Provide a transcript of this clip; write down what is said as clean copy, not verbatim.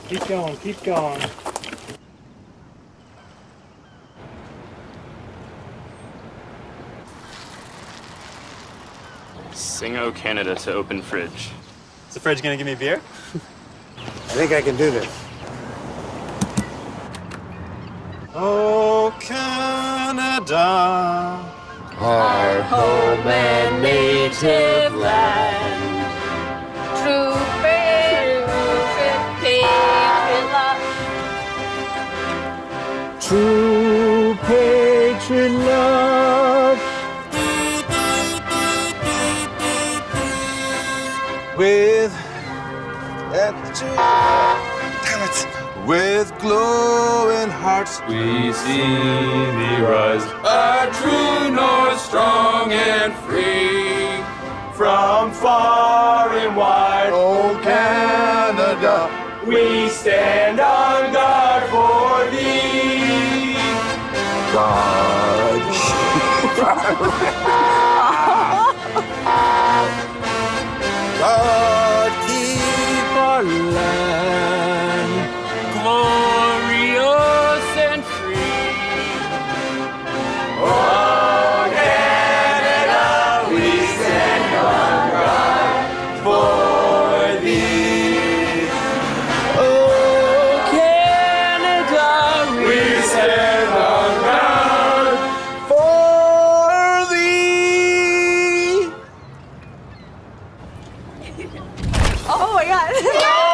Keep going, keep going. Sing O Canada to open fridge. Is the fridge gonna give me beer? I think I can do this. Oh, Canada, Our home and native land. True patriot love. True patriot love. with with glowing hearts, We see thee rise, a true north, strong and free. From far and wide, Oh, Canada, we stand on guard for thee. God. God keep our land. Glorious and free. Oh, Canada, we stand on guard for thee. Oh, Canada, we stand on guard For thee. Oh my god.